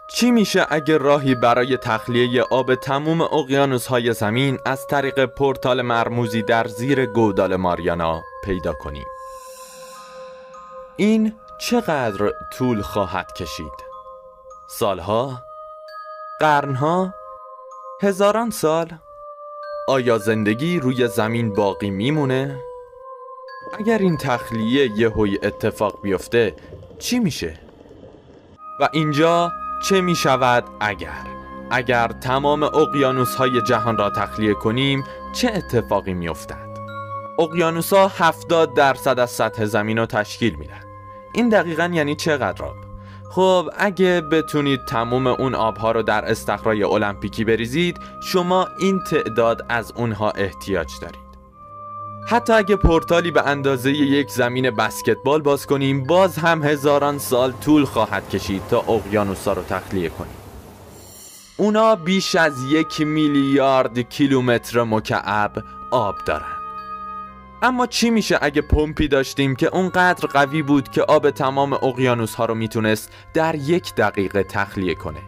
چی میشه اگه راهی برای تخلیه آب تموم اقیانوس‌های زمین از طریق پورتال مرموزی در زیر گودال ماریانا پیدا کنیم؟ این چقدر طول خواهد کشید؟ سالها؟ قرنها؟ هزاران سال؟ آیا زندگی روی زمین باقی میمونه؟ اگر این تخلیه یهویی اتفاق بیفته چی میشه؟ و اینجا چه میشود اگر تمام اقیانوس‌های جهان را تخلیه کنیم چه اتفاقی میافتد؟ اقیانوس‌ها 70% از سطح زمین رو تشکیل میدن. این دقیقاً یعنی چقدر آب؟ خب اگه بتونید تمام اون آبها رو در استخرای المپیکی بریزید، شما این تعداد از اونها احتیاج دارید. حتی اگه پورتالی به اندازه یک زمین بسکتبال باز کنیم، باز هم هزاران سال طول خواهد کشید تا اقیانوس‌ها رو تخلیه کنیم. اونا بیش از 1 میلیارد کیلومتر مکعب آب دارن. اما چی میشه اگه پمپی داشتیم که اونقدر قوی بود که آب تمام اقیانوس‌ها رو میتونست در 1 دقیقه تخلیه کنه؟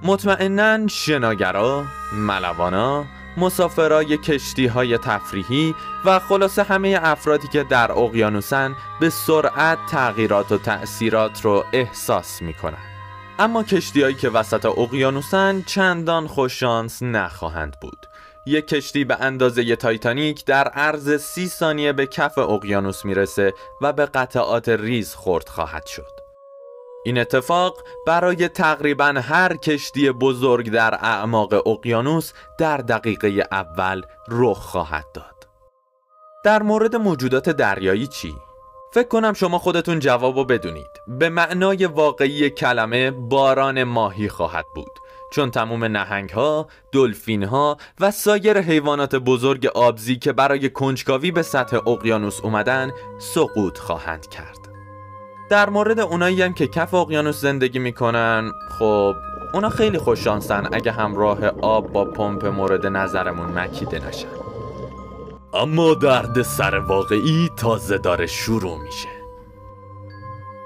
مطمئناً شناگرا، ملوانا، مسافرای کشتی‌های تفریحی و خلاصه همه افرادی که در اقیانوسن به سرعت تغییرات و تأثیرات رو احساس میکنن. اما کشتی‌هایی که وسط اقیانوسن چندان خوششانس نخواهند بود. یک کشتی به اندازه تایتانیک در عرض 30 ثانیه به کف اقیانوس میرسه و به قطعات ریز خورد خواهد شد. این اتفاق برای تقریباً هر کشتی بزرگ در اعماق اقیانوس در دقیقه اول رخ خواهد داد. در مورد موجودات دریایی چی؟ فکر کنم شما خودتون جوابو بدونید. به معنای واقعی کلمه باران ماهی خواهد بود، چون تمام نهنگ‌ها، دلفین‌ها و سایر حیوانات بزرگ آبزی که برای کنجکاوی به سطح اقیانوس اومدن سقوط خواهند کرد. در مورد اونایی هم که کف اقیانوس زندگی میکنن، خب اونا خیلی خوششانسن اگه همراه آب با پمپ مورد نظرمون مکیده نشن. اما درد سر واقعی تازه داره شروع میشه.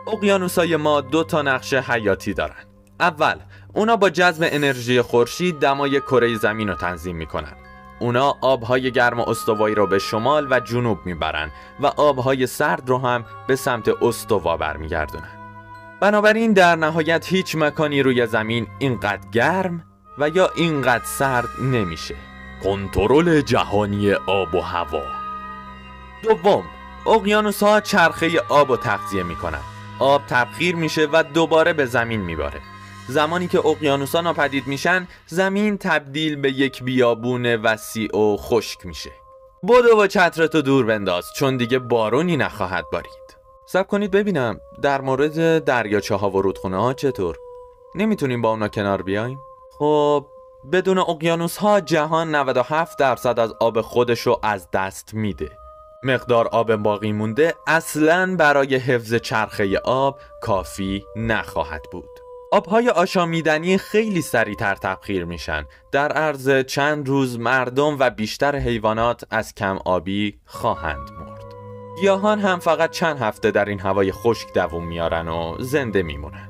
اقیانوسای ما 2 نقشه حیاتی دارن. اول، اونا با جذب انرژی خورشید دمای کره زمین رو تنظیم میکنن. اونا آبهای گرم استوایی رو به شمال و جنوب میبرن و آبهای سرد رو هم به سمت استوا برمیگردونن. بنابراین در نهایت هیچ مکانی روی زمین اینقدر گرم و یا اینقدر سرد نمیشه. کنترل جهانی آب و هوا. دوم، اقیانوس‌ها چرخه آب رو تغذیه میکنن. آب تبخیر میشه و دوباره به زمین میباره. زمانی که اقیانوس‌ها ناپدید میشن، زمین تبدیل به یک بیابون وسیع و خشک میشه. بدو و چترتو دور بنداز، چون دیگه بارونی نخواهد بارید. صبر کنید ببینم در مورد دریاچه‌ها و رودخونه‌ها چطور؟ نمیتونیم با اونا کنار بیایم؟ خب بدون اقیانوس‌ها جهان 97% از آب خودشو از دست میده. مقدار آب باقی مونده اصلاً برای حفظ چرخه آب کافی نخواهد بود. آبهای آشامیدنی خیلی سریعتر تبخیر میشن. در عرض چند روز مردم و بیشتر حیوانات از کم آبی خواهند مرد. گیاهان هم فقط چند هفته در این هوای خشک دوام میارن و زنده میمونن.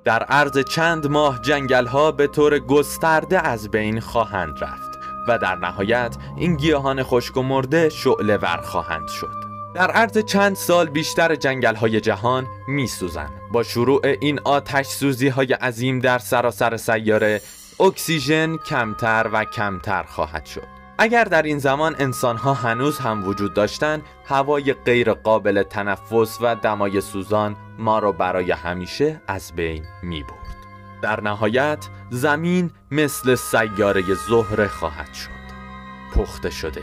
در عرض چند ماه جنگل‌ها به طور گسترده از بین خواهند رفت و در نهایت این گیاهان خشک و مرده شعله ور خواهند شد. در عرض چند سال بیشتر جنگل‌های جهان می‌سوزند. با شروع این آتش سوزی‌های عظیم در سراسر سیاره، اکسیژن کمتر و کمتر خواهد شد. اگر در این زمان انسان‌ها هنوز هم وجود داشتند، هوای غیر قابل تنفس و دمای سوزان ما را برای همیشه از بین می‌برد. در نهایت زمین مثل سیاره زهره خواهد شد. پخته شده.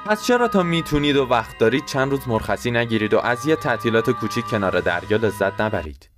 پس چرا تا میتونید و وقت دارید چند روز مرخصی نگیرید و از یه تعطیلات کوچیک کنار دریا لذت نبرید؟